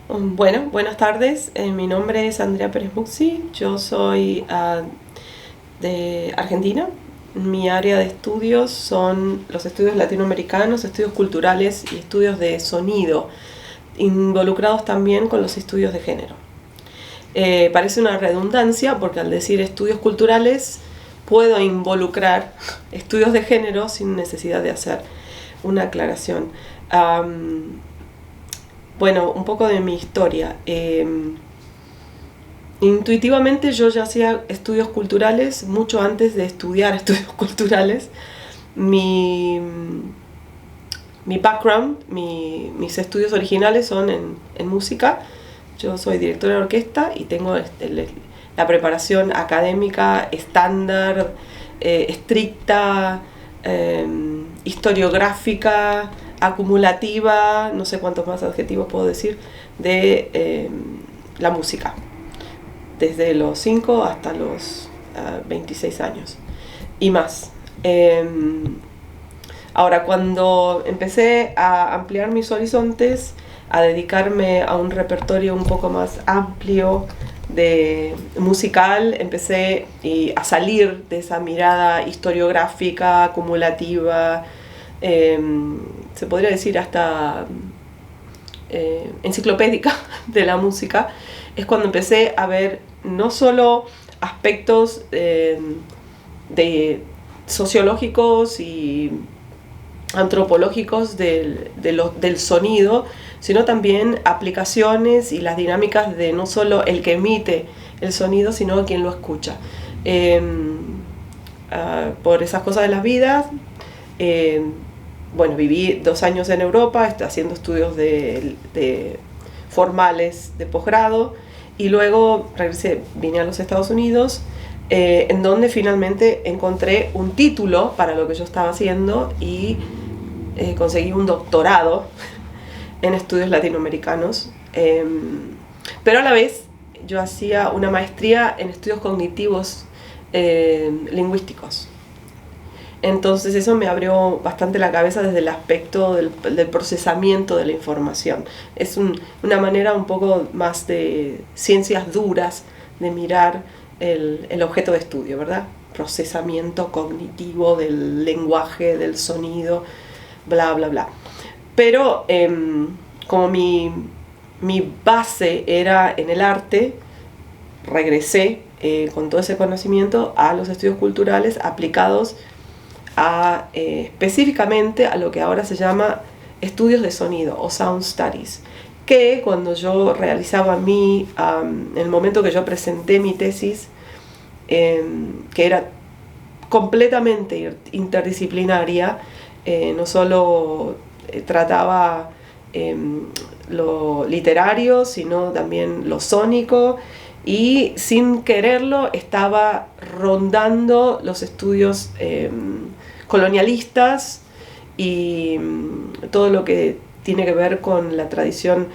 Bueno, buenas tardes. Mi nombre es Andrea Pérez Muxi. Yo soy de Argentina. Mi área de estudios son los estudios latinoamericanos, estudios culturales y estudios de sonido, involucrados también con los estudios de género. Parece una redundancia porque al decir estudios culturales puedo involucrar estudios de género sin necesidad de hacer una aclaración. Bueno, un poco de mi historia. Intuitivamente yo ya hacía estudios culturales mucho antes de estudiar estudios culturales. Mi, mi background, mis estudios originales son en música. Yo soy directora de orquesta y tengo la preparación académica estándar, estricta, historiográfica, acumulativa, no sé cuántos más adjetivos puedo decir, de la música, desde los 5 hasta los 26 años y más. Ahora, cuando empecé a ampliar mis horizontes, a dedicarme a un repertorio un poco más amplio de musical, empecé a salir de esa mirada historiográfica, acumulativa, se podría decir hasta enciclopédica de la música. Es cuando empecé a ver no solo aspectos de sociológicos y antropológicos del sonido, sino también aplicaciones y las dinámicas de no solo el que emite el sonido, sino quien lo escucha. Por esas cosas de la vida, bueno, viví 2 años en Europa, haciendo estudios formales de posgrado, y luego regresé, vine a los Estados Unidos, en donde finalmente encontré un título para lo que yo estaba haciendo y conseguí un doctorado en estudios latinoamericanos, pero a la vez yo hacía una maestría en estudios cognitivos lingüísticos. Entonces eso me abrió bastante la cabeza desde el aspecto del procesamiento de la información. Es una manera un poco más de ciencias duras de mirar el objeto de estudio, ¿verdad? Procesamiento cognitivo del lenguaje, del sonido, bla, bla, bla. Pero como mi base era en el arte, regresé con todo ese conocimiento a los estudios culturales aplicados específicamente a lo que ahora se llama estudios de sonido o sound studies, que cuando yo realizaba en el momento que yo presenté mi tesis, que era completamente interdisciplinaria, no solo trataba lo literario, sino también lo sónico, y sin quererlo estaba rondando los estudios colonialistas y todo lo que tiene que ver con la tradición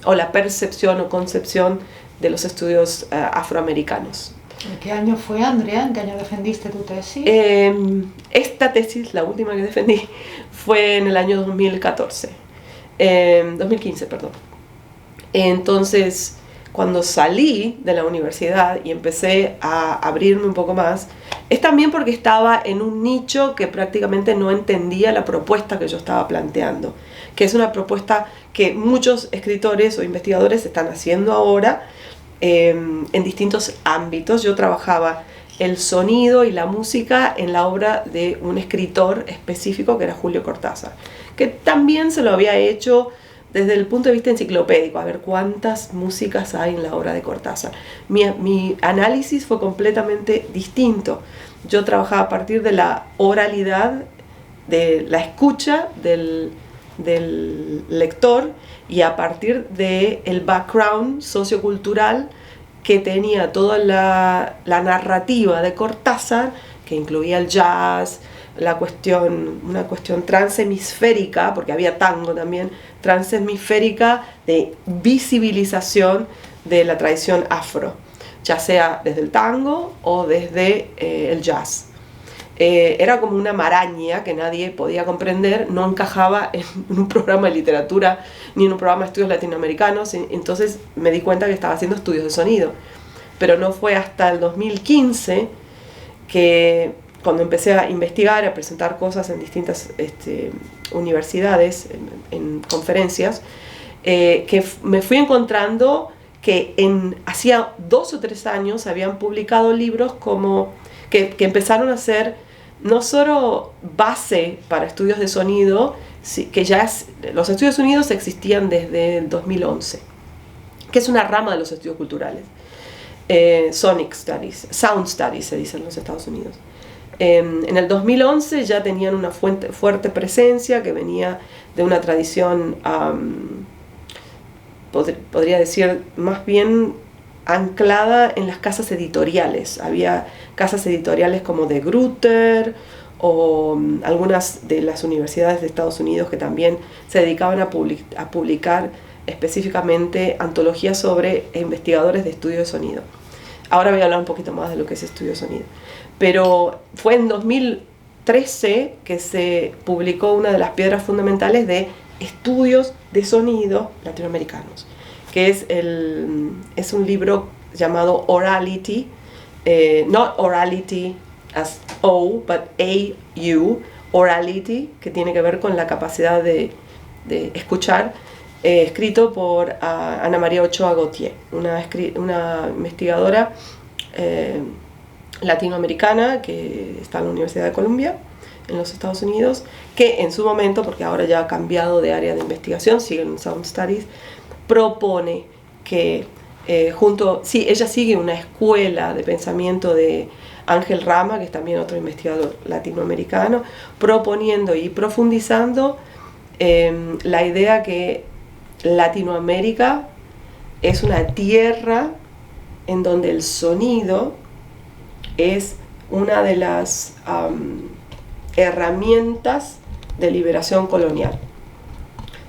o la percepción o concepción de los estudios afroamericanos. ¿En qué año fue, Andrea? ¿En qué año defendiste tu tesis? Esta tesis, la última que defendí, fue en el año 2014, 2015, perdón. Entonces, cuando salí de la universidad y empecé a abrirme un poco más, es también porque estaba en un nicho que prácticamente no entendía la propuesta que yo estaba planteando, que es una propuesta que muchos escritores o investigadores están haciendo ahora en distintos ámbitos. Yo trabajaba el sonido y la música en la obra de un escritor específico que era Julio Cortázar, que también se lo había hecho desde el punto de vista enciclopédico, a ver cuántas músicas hay en la obra de Cortázar. Mi análisis fue completamente distinto. Yo trabajaba a partir de la oralidad, de la escucha del lector, y a partir del background sociocultural que tenía toda la narrativa de Cortázar, que incluía el jazz, una cuestión transhemisférica, porque había tango también, transhemisférica de visibilización de la tradición afro, ya sea desde el tango o desde el jazz. era como una maraña que nadie podía comprender, no encajaba en un programa de literatura ni en un programa de estudios latinoamericanos. Entonces me di cuenta que estaba haciendo estudios de sonido. Pero no fue hasta el 2015 que, cuando empecé a investigar, a presentar cosas en distintas universidades, en conferencias, que me fui encontrando que hacía 2 o 3 años habían publicado libros que empezaron a ser no solo base para estudios de sonido, que los estudios de sonido existían desde el 2011, que es una rama de los estudios culturales. Sonic Studies, Sound Studies se dice en los Estados Unidos. En el 2011 ya tenían una fuerte presencia que venía de una tradición, podría decir, más bien anclada en las casas editoriales. Había casas editoriales como de Gruther o algunas de las universidades de Estados Unidos que también se dedicaban a publicar específicamente antologías sobre investigadores de estudio de sonido. Ahora voy a hablar un poquito más de lo que es estudio de sonido. Pero fue en 2013 que se publicó una de las piedras fundamentales de estudios de sonido latinoamericanos, que es un libro llamado Aurality, not Aurality as O, but A-U, Aurality, que tiene que ver con la capacidad de escuchar, escrito por Ana María Ochoa Gautier, una investigadora latinoamericana que está en la Universidad de Columbia, en los Estados Unidos, que en su momento, porque ahora ya ha cambiado de área de investigación, sigue en Sound Studies, propone que ella sigue una escuela de pensamiento de Ángel Rama, que es también otro investigador latinoamericano, proponiendo y profundizando la idea que Latinoamérica es una tierra en donde el sonido es una de las herramientas de liberación colonial.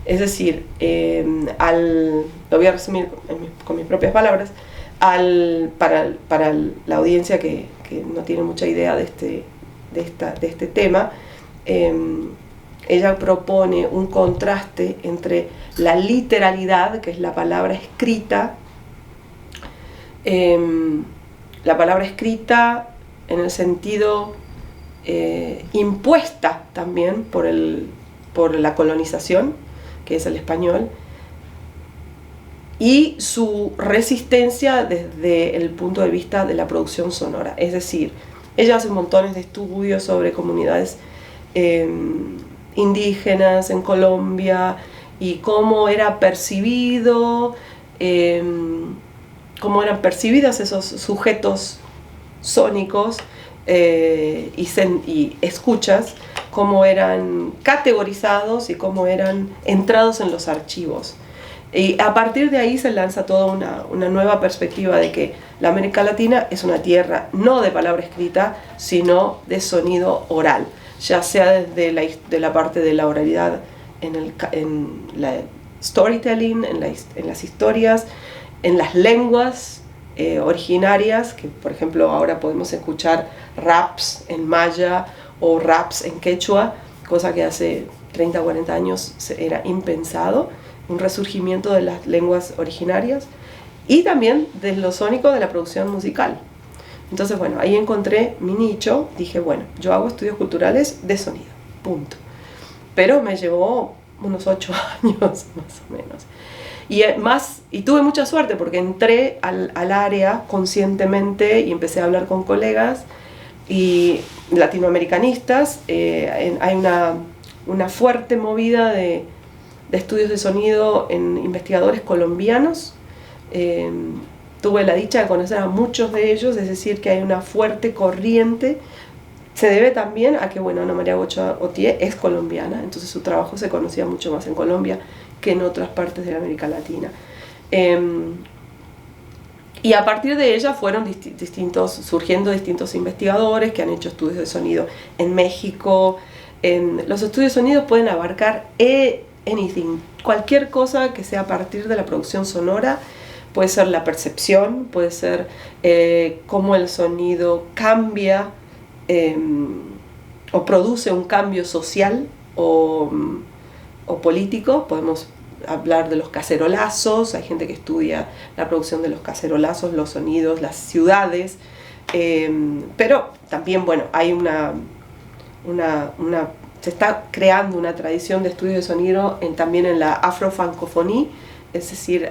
Es decir, lo voy a resumir con mis propias palabras, para la audiencia que no tiene mucha idea de este tema, ella propone un contraste entre la literalidad, que es la palabra escrita, en el sentido impuesta también por la colonización, que es el español, y su resistencia desde el punto de vista de la producción sonora. Es decir, ella hace montones de estudios sobre comunidades indígenas en Colombia y cómo era percibido, cómo eran percibidos esos sujetos sónicos y escuchas, cómo eran categorizados y cómo eran entrados en los archivos. Y a partir de ahí se lanza toda una nueva perspectiva de que la América Latina es una tierra no de palabra escrita, sino de sonido oral, ya sea desde la parte de la oralidad en la storytelling, en las historias, en las lenguas originarias, que por ejemplo ahora podemos escuchar raps en maya o raps en quechua, cosa que hace 30 o 40 años era impensado, un resurgimiento de las lenguas originarias y también de lo sónico de la producción musical. Entonces, bueno, ahí encontré mi nicho, dije, bueno, yo hago estudios culturales de sonido, punto. Pero me llevó unos 8 años más o menos. Y tuve mucha suerte porque entré al área conscientemente y empecé a hablar con colegas y latinoamericanistas. Hay una fuerte movida de estudios de sonido en investigadores colombianos. Tuve la dicha de conocer a muchos de ellos, es decir, que hay una fuerte corriente. Se debe también a que, bueno, Ana María Ochoa Gautier es colombiana, entonces su trabajo se conocía mucho más en Colombia que en otras partes de la América Latina. Y a partir de ella fueron surgiendo distintos investigadores que han hecho estudios de sonido en México. Los estudios de sonido pueden abarcar anything, cualquier cosa que sea a partir de la producción sonora. Puede ser la percepción, puede ser cómo el sonido cambia o produce un cambio social o político. Podemos hablar de los cacerolazos, hay gente que estudia la producción de los cacerolazos, los sonidos, las ciudades, pero también, bueno, hay se está creando una tradición de estudio de sonido también en la afrofrancofonía, es decir,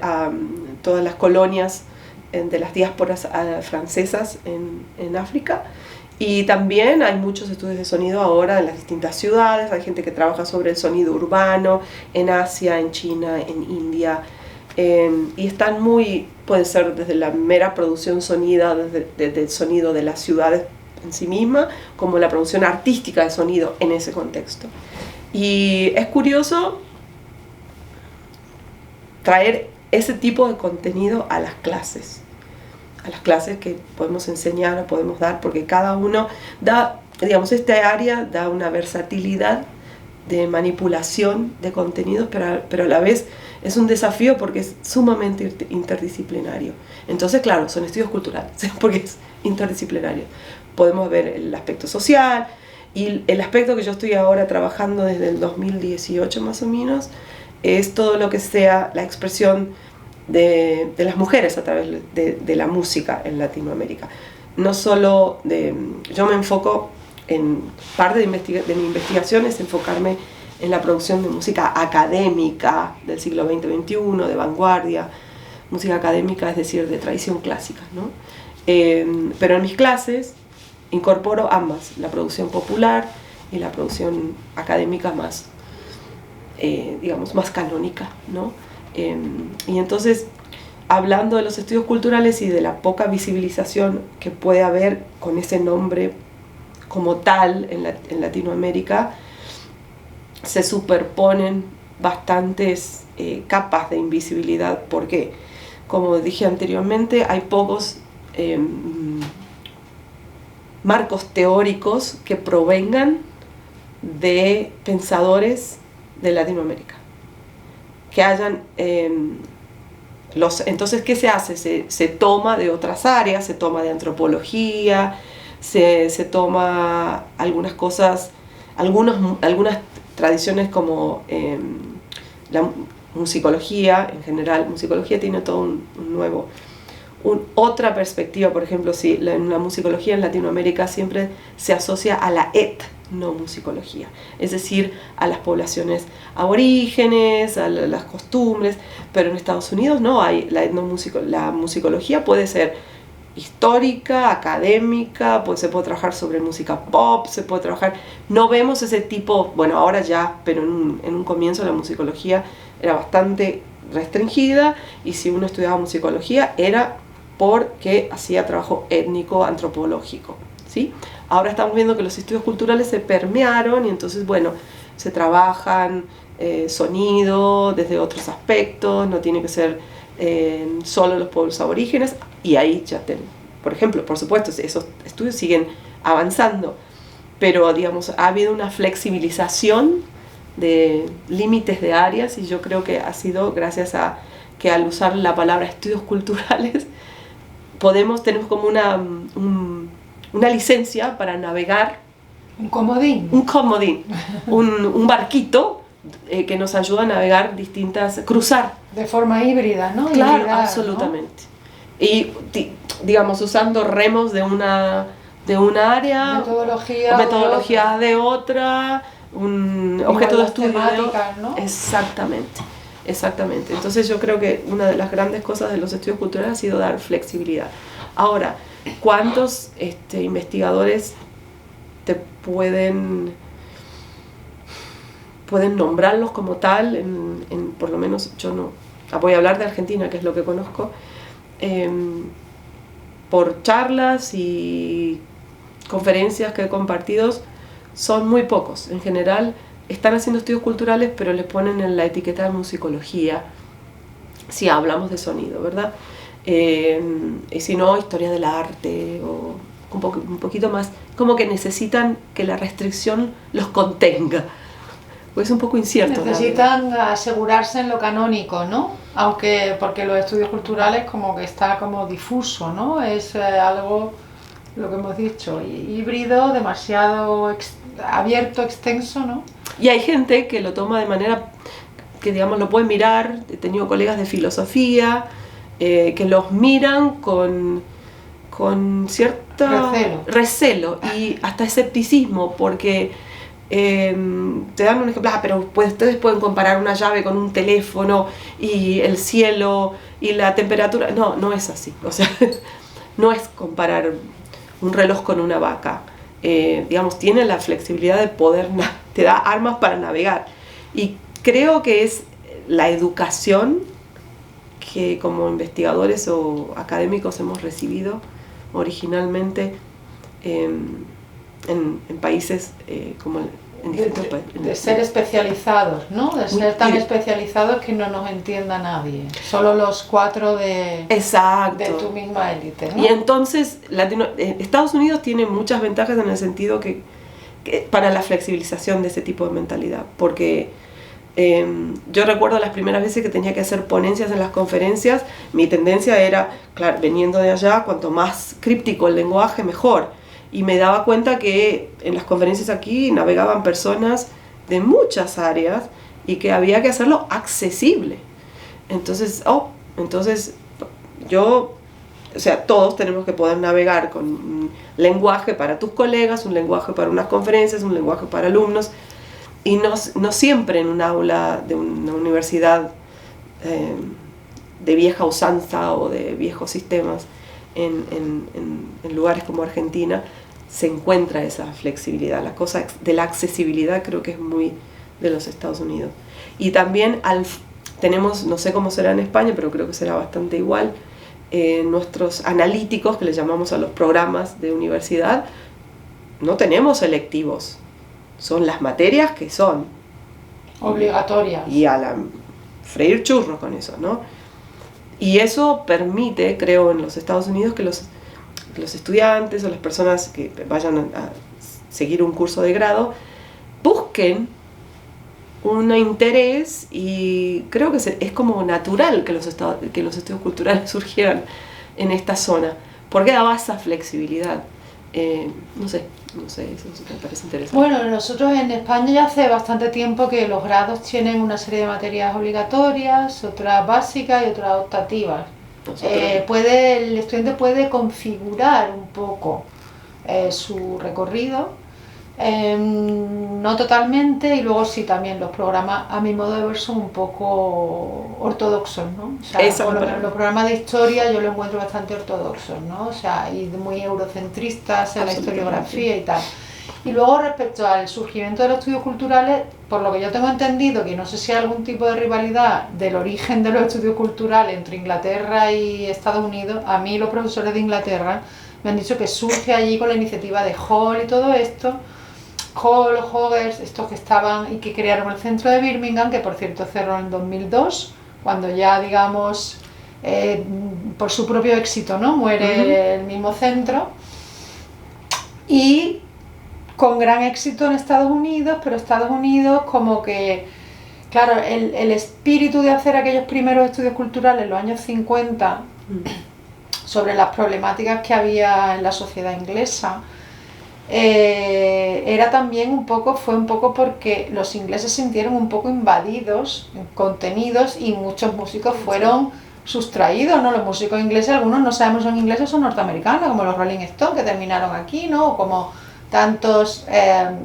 todas las colonias de las diásporas francesas en África. Y también hay muchos estudios de sonido ahora en las distintas ciudades, hay gente que trabaja sobre el sonido urbano en Asia, en China, en India, y están pueden ser desde la mera producción sonida, desde el sonido de las ciudades en sí misma, como la producción artística de sonido en ese contexto. Y es curioso traer ese tipo de contenido a las clases que podemos enseñar o podemos dar, porque cada uno da, digamos, este área da una versatilidad de manipulación de contenidos, pero a la vez es un desafío porque es sumamente interdisciplinario. Entonces, claro, son estudios culturales, porque es interdisciplinario. Podemos ver el aspecto social y el aspecto que yo estoy ahora trabajando desde el 2018 más o menos, es todo lo que sea la expresión de las mujeres a través de la música en Latinoamérica. No solo yo me enfoco en parte de mi investigación es enfocarme en la producción de música académica del siglo XX-XXI, de vanguardia, música académica, es decir, de tradición clásica, ¿no? Pero en mis clases incorporo ambas, la producción popular y la producción académica más, digamos, más canónica, ¿no? Y entonces, hablando de los estudios culturales y de la poca visibilización que puede haber con ese nombre como tal en Latinoamérica, se superponen bastantes capas de invisibilidad, porque, como dije anteriormente, hay pocos marcos teóricos que provengan de pensadores de Latinoamérica. Que hayan entonces, ¿qué se hace? Se toma de otras áreas, se toma de antropología, se toma algunas cosas, algunas tradiciones como la musicología en general. Musicología tiene todo otra perspectiva. Por ejemplo, si en la musicología en Latinoamérica siempre se asocia a la etnomusicología, es decir, a las poblaciones aborígenes, a las costumbres, pero en Estados Unidos no hay. La musicología puede ser histórica, académica, se puede trabajar sobre música pop, se puede trabajar, no vemos ese tipo, bueno, ahora ya, pero en un comienzo la musicología era bastante restringida, y si uno estudiaba musicología era porque hacía trabajo étnico, antropológico, ¿sí? Ahora estamos viendo que los estudios culturales se permearon, y entonces, bueno, se trabajan sonido desde otros aspectos, no tiene que ser solo los pueblos aborígenes, y ahí ya por ejemplo, por supuesto, esos estudios siguen avanzando, pero digamos, ha habido una flexibilización de límites de áreas, y yo creo que ha sido gracias a que al usar la palabra estudios culturales tenemos como una licencia para navegar, un comodín, un barquito que nos ayuda a navegar cruzar. De forma híbrida, ¿no? Claro, hibridar, absolutamente. ¿No? Y digamos, usando remos de una área, metodología de otra, un objeto de estudio, ¿no? Exactamente. Entonces yo creo que una de las grandes cosas de los estudios culturales ha sido dar flexibilidad. Ahora, ¿cuántos investigadores te pueden nombrarlos como tal? Por lo menos yo no. Voy a hablar de Argentina, que es lo que conozco. Por charlas y conferencias que he compartido, son muy pocos. En general están haciendo estudios culturales, pero les ponen en la etiqueta de musicología si hablamos de sonido, ¿verdad? Y si no, historia del arte, o un poquito más, como que necesitan que la restricción los contenga, pues es un poco incierto. Necesitan asegurarse en lo canónico, ¿no? Porque los estudios culturales como que está como difuso, ¿no? Es algo lo que hemos dicho, híbrido, demasiado abierto, extenso, ¿no? Y hay gente que lo toma de manera que, digamos, lo pueden mirar. He tenido colegas de filosofía que los miran con cierto recelo y hasta escepticismo, porque te dan un ejemplo, pero ustedes pueden comparar una llave con un teléfono y el cielo y la temperatura. No, no es así. O sea, no es comparar un reloj con una vaca. Digamos, tiene la flexibilidad de poder, te da armas para navegar. Y creo que es la educación que como investigadores o académicos hemos recibido originalmente en países como en distintos países. De ser especializados, ¿no? De ser tan especializados que no nos entienda nadie. Solo los 4 Exacto. de tu misma élite, ¿no? Y entonces Estados Unidos tiene muchas ventajas en el sentido que para la flexibilización de ese tipo de mentalidad, porque yo recuerdo las primeras veces que tenía que hacer ponencias en las conferencias, mi tendencia era, claro, veniendo de allá, cuanto más críptico el lenguaje, mejor. Y me daba cuenta que en las conferencias aquí navegaban personas de muchas áreas y que había que hacerlo accesible. Entonces, o sea, todos tenemos que poder navegar con un lenguaje para tus colegas, un lenguaje para unas conferencias, un lenguaje para alumnos. Y no siempre en un aula de una universidad de vieja usanza o de viejos sistemas, en lugares como Argentina, se encuentra esa flexibilidad. La cosa de la accesibilidad creo que es muy de los Estados Unidos. Y también tenemos, no sé cómo será en España, pero creo que será bastante igual, nuestros analíticos, que les llamamos a los programas de universidad, no tenemos electivos. Son las materias que son obligatorias. Y a freír churros con eso, ¿no? Y eso permite, creo, en los Estados Unidos que los estudiantes o las personas que vayan a seguir un curso de grado busquen un interés, y creo que es como natural que los estudios culturales surgieran en esta zona, porque daba esa flexibilidad. No sé, eso me parece interesante. Bueno, nosotros en España ya hace bastante tiempo que los grados tienen una serie de materias obligatorias, otras básicas y otras optativas. El estudiante puede configurar un poco su recorrido, no totalmente, y luego sí, también los programas, a mi modo de ver, son un poco ortodoxos, ¿no? O sea, por lo menos los programas de historia yo los encuentro bastante ortodoxos, ¿no? O sea, y muy eurocentristas en la historiografía y tal. Y luego, respecto al surgimiento de los estudios culturales, por lo que yo tengo entendido, que no sé si hay algún tipo de rivalidad del origen de los estudios culturales entre Inglaterra y Estados Unidos, a mí los profesores de Inglaterra me han dicho que surge allí con la iniciativa de Hall y todo esto. Hall, Hoggers, estos que estaban y que crearon el centro de Birmingham, que por cierto cerró en 2002, cuando ya, digamos, por su propio éxito, ¿no? Muere el mismo centro. Y con gran éxito en Estados Unidos, pero Estados Unidos como que, claro, el espíritu de hacer aquellos primeros estudios culturales en los años 50 sobre las problemáticas que había en la sociedad inglesa, era también fue un poco porque los ingleses se sintieron un poco invadidos en contenidos y muchos músicos fueron sustraídos, ¿no? Los músicos ingleses, algunos no sabemos si son ingleses o son norteamericanos, como los Rolling Stones, que terminaron aquí, ¿no? O como tantos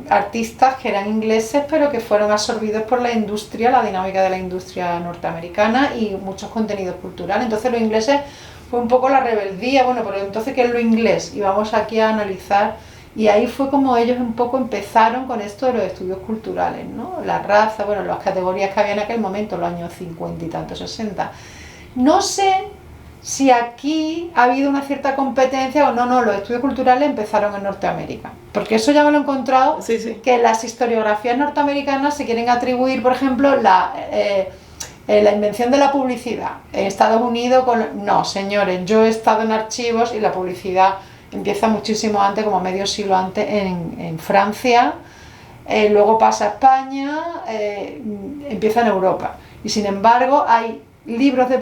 artistas que eran ingleses pero que fueron absorbidos por la dinámica de la industria norteamericana y muchos contenidos culturales. Entonces los ingleses fue un poco la rebeldía, bueno, pero entonces ¿qué es lo inglés? Y vamos aquí a analizar, y ahí fue como ellos un poco empezaron con esto de los estudios culturales, ¿no? La raza, bueno, las categorías que había en aquel momento, los años 50 y tanto, 60. No sé si aquí ha habido una cierta competencia o no, los estudios culturales empezaron en Norteamérica, porque eso ya me lo he encontrado, que las historiografías norteamericanas se quieren atribuir, por ejemplo, la invención de la publicidad en Estados Unidos. No, señores, yo he estado en archivos y la publicidad empieza muchísimo antes, como medio siglo antes, en Francia, luego pasa a España, empieza en Europa, y sin embargo hay libros de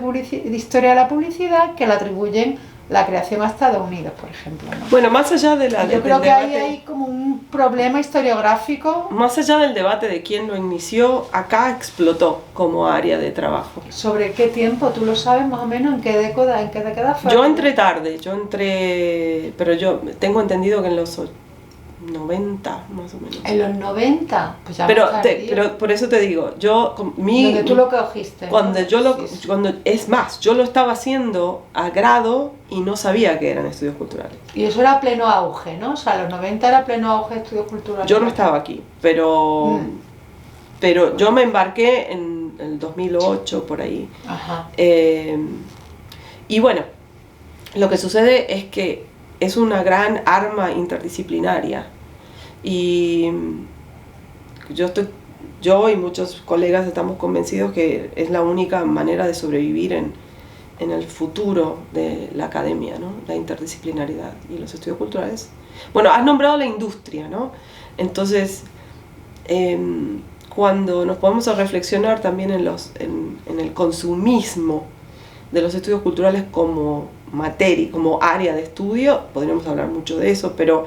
historia de la publicidad que la atribuyen la creación a Estados Unidos, por ejemplo, ¿no? Bueno, más allá de la, Yo creo que ahí hay como un problema historiográfico. Más allá del debate de quién lo inició, acá explotó como área de trabajo. ¿Sobre qué tiempo? ¿Tú lo sabes más o menos? ¿En qué década fue? Yo entré tarde, pero yo tengo entendido que en los 90 más o menos. En los 90, pues ya pero por eso te digo, donde tú lo cogiste. Cuando ¿no? es más, yo lo estaba haciendo a grado y no sabía que eran estudios culturales. Y eso era pleno auge, ¿no? O sea, los 90 era pleno auge de estudios culturales. Yo no estaba aquí, pero yo me embarqué en el 2008, por ahí. Ajá. Y bueno, lo que sucede es que es una gran arma interdisciplinaria y yo y muchos colegas estamos convencidos que es la única manera de sobrevivir en el futuro de la academia, ¿no? La interdisciplinaridad y los estudios culturales. Bueno, has nombrado la industria, ¿no? Entonces, cuando nos podemos a reflexionar también en el consumismo de los estudios culturales como materia, como área de estudio, podríamos hablar mucho de eso, pero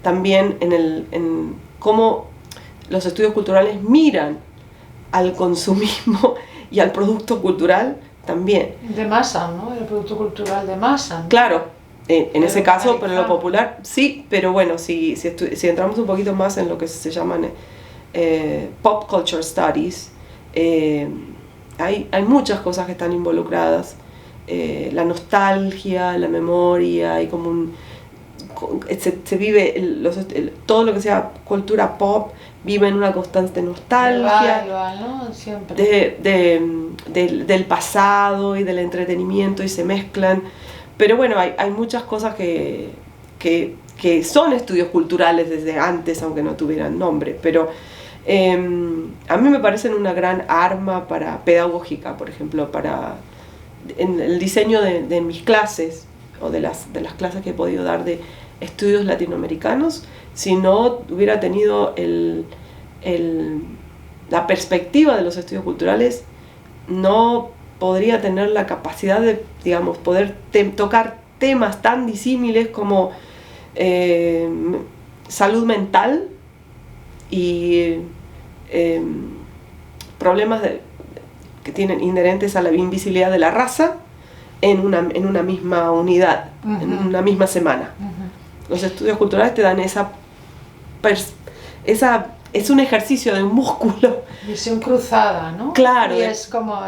también en cómo los estudios culturales miran al consumismo y al producto cultural también. De masa, ¿no? El producto cultural de masa, ¿no? Claro, en ese caso, pero en lo popular, sí, pero bueno, si entramos un poquito más en lo que se llaman pop culture studies, hay muchas cosas que están involucradas. La nostalgia, la memoria, y como se vive todo lo que sea cultura pop vive en una constante nostalgia ¿no? Siempre. del pasado y del entretenimiento, y se mezclan, pero bueno, hay muchas cosas que son estudios culturales desde antes, aunque no tuvieran nombre, pero a mí me parecen una gran arma pedagógica, por ejemplo, en el diseño de mis clases, o de las clases que he podido dar de estudios latinoamericanos. Si no hubiera tenido la perspectiva de los estudios culturales, no podría tener la capacidad de, digamos, poder tocar temas tan disímiles como salud mental y problemas que tienen inherentes a la invisibilidad de la raza en una misma unidad, en una misma semana. Los estudios culturales te dan es un ejercicio de un músculo. Visión cruzada, ¿no? Claro. Y es como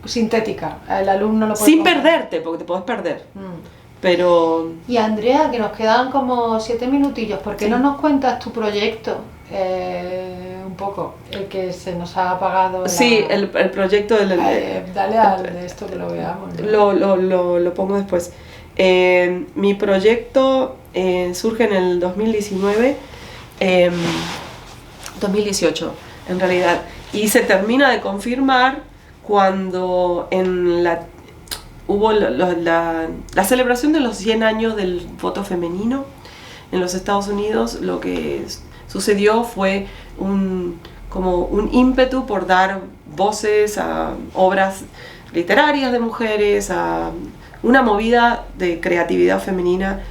sintética. El alumno lo puede sin perderte, porque te puedes perder. Pero... Y Andrea, que nos quedan como 7 minutillos, ¿por qué no nos cuentas tu proyecto? Un poco, el que se nos ha apagado. Sí, el proyecto del... dale de esto que lo veamos, ¿no? Lo pongo después. Mi proyecto surge en el 2018 en realidad, y se termina de confirmar cuando hubo la celebración de los 100 años del voto femenino en los Estados Unidos. Lo que sucedió fue como un ímpetu por dar voces a obras literarias de mujeres, a una movida de creatividad femenina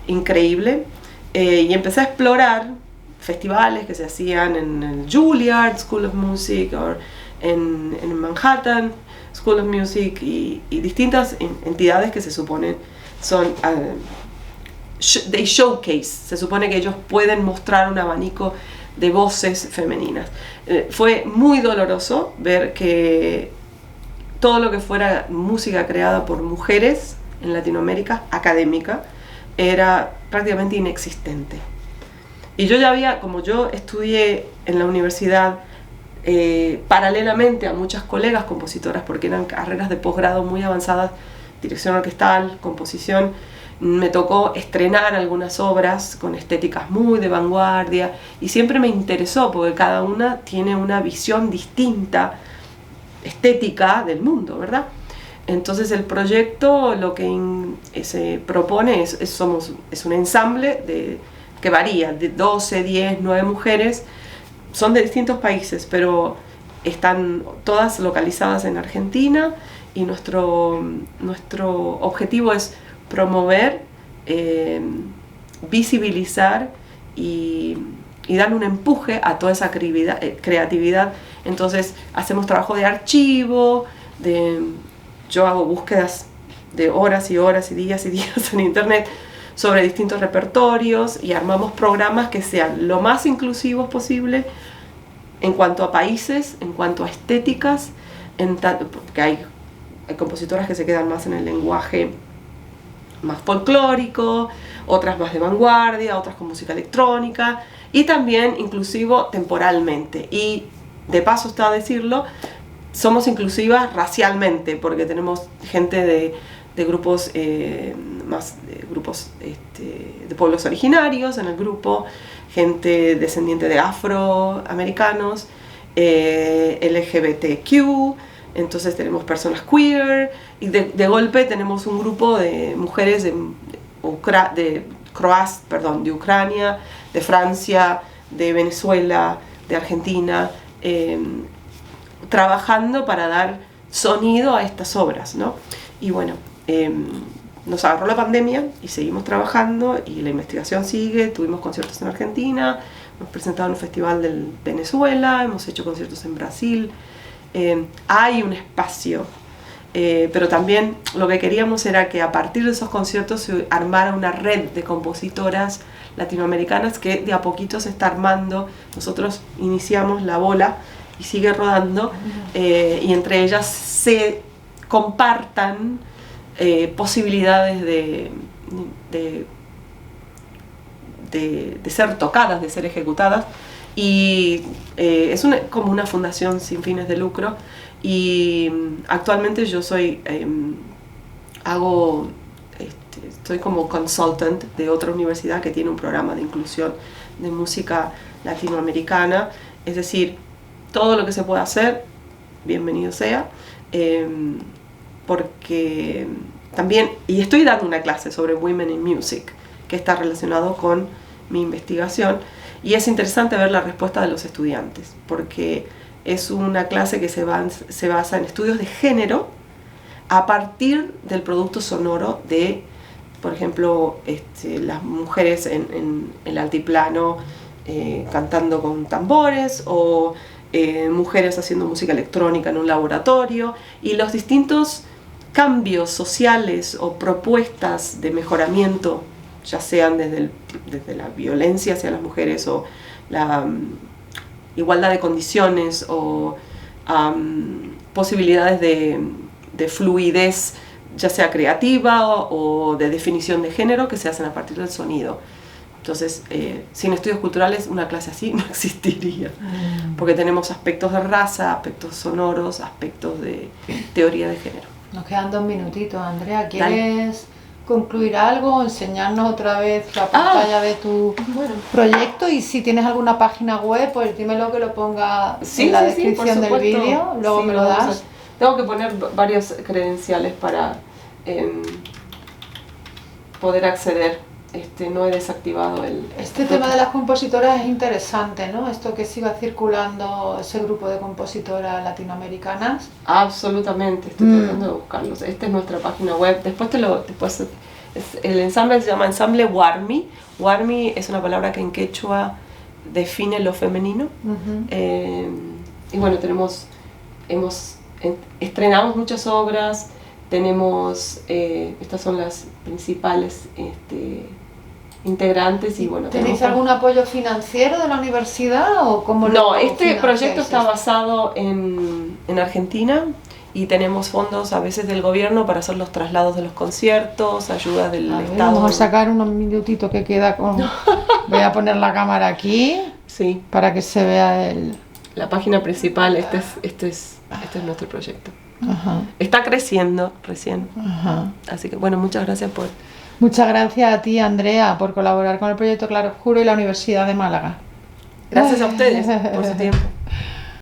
increíble, y empecé a explorar festivales que se hacían en el Juilliard School of Music o en Manhattan School of Music, y distintas entidades que se suponen son they showcase, se supone que ellos pueden mostrar un abanico de voces femeninas. Fue muy doloroso ver que todo lo que fuera música creada por mujeres en Latinoamérica, académica, era prácticamente inexistente. Y como yo estudié en la universidad paralelamente a muchas colegas compositoras, porque eran carreras de posgrado muy avanzadas, dirección orquestal, composición, me tocó estrenar algunas obras con estéticas muy de vanguardia, y siempre me interesó porque cada una tiene una visión distinta estética del mundo, ¿verdad? Entonces el proyecto lo que se propone es un ensamble que varía de 12, 10, 9 mujeres, son de distintos países, pero están todas localizadas en Argentina, y nuestro objetivo es promover, visibilizar y darle un empuje a toda esa creatividad. Entonces hacemos trabajo de archivo, yo hago búsquedas de horas y horas y días en internet sobre distintos repertorios y armamos programas que sean lo más inclusivos posible en cuanto a países, en cuanto a estéticas, porque hay compositoras que se quedan más en el lenguaje más folclórico, otras más de vanguardia, otras con música electrónica, y también inclusivo temporalmente. Y de paso está a decirlo, somos inclusivas racialmente, porque tenemos gente de grupos de pueblos originarios en el grupo, gente descendiente de afroamericanos, LGBTQ, entonces tenemos personas queer, y de golpe tenemos un grupo de mujeres de Ucrania, de Francia, de Venezuela, de Argentina, trabajando para dar sonido a estas obras, ¿no? Y bueno, nos agarró la pandemia y seguimos trabajando y la investigación sigue. Tuvimos conciertos en Argentina, hemos presentado en un festival de Venezuela, hemos hecho conciertos en Brasil. Hay un espacio, pero también lo que queríamos era que a partir de esos conciertos se armara una red de compositoras latinoamericanas que de a poquito se está armando. Nosotros iniciamos la bola y sigue rodando, y entre ellas se compartan posibilidades de ser tocadas, de ser ejecutadas, y es como una fundación sin fines de lucro. Y actualmente yo soy estoy como consultant de otra universidad que tiene un programa de inclusión de música latinoamericana, es decir, todo lo que se pueda hacer, bienvenido sea, porque también, y estoy dando una clase sobre Women in Music, que está relacionado con mi investigación, y es interesante ver la respuesta de los estudiantes, porque es una clase que se basa en estudios de género a partir del producto sonoro de, por ejemplo, las mujeres en el altiplano cantando con tambores, o mujeres haciendo música electrónica en un laboratorio, y los distintos cambios sociales o propuestas de mejoramiento, ya sean desde la violencia hacia las mujeres, o la igualdad de condiciones, o posibilidades de fluidez, ya sea creativa o de definición de género, que se hacen a partir del sonido. Entonces, sin estudios culturales, una clase así no existiría, porque tenemos aspectos de raza, aspectos sonoros, aspectos de teoría de género. Nos quedan 2 minutitos, Andrea. ¿Quieres concluir algo, enseñarnos otra vez la pantalla de tu proyecto? Y si tienes alguna página web, pues dímelo, que lo ponga en la descripción del vídeo, luego me lo das. Tengo que poner varios credenciales para poder acceder. No he desactivado Este tema de las compositoras es interesante, ¿no? Esto que siga circulando ese grupo de compositoras latinoamericanas. Absolutamente, estoy tratando de buscarlos. Esta es nuestra página web. Después el ensamble se llama Ensamble Warmi. Warmi es una palabra que en quechua define lo femenino. Y bueno, estrenamos muchas obras. Tenemos, estas son las principales integrantes, y bueno. ¿Tenéis algún apoyo financiero de la universidad o cómo lo No, este proyecto está basado en Argentina, y tenemos fondos a veces del gobierno para hacer los traslados de los conciertos, ayudas del Estado. Vamos a sacar unos minutitos que queda con... Voy a poner la cámara aquí, sí, para que se vea la página principal. Este es nuestro proyecto. Ajá. Está creciendo recién. Ajá. Así que bueno, muchas gracias por... Muchas gracias a ti, Andrea, por colaborar con el proyecto Claroscuro y la Universidad de Málaga. Gracias a ustedes por su tiempo.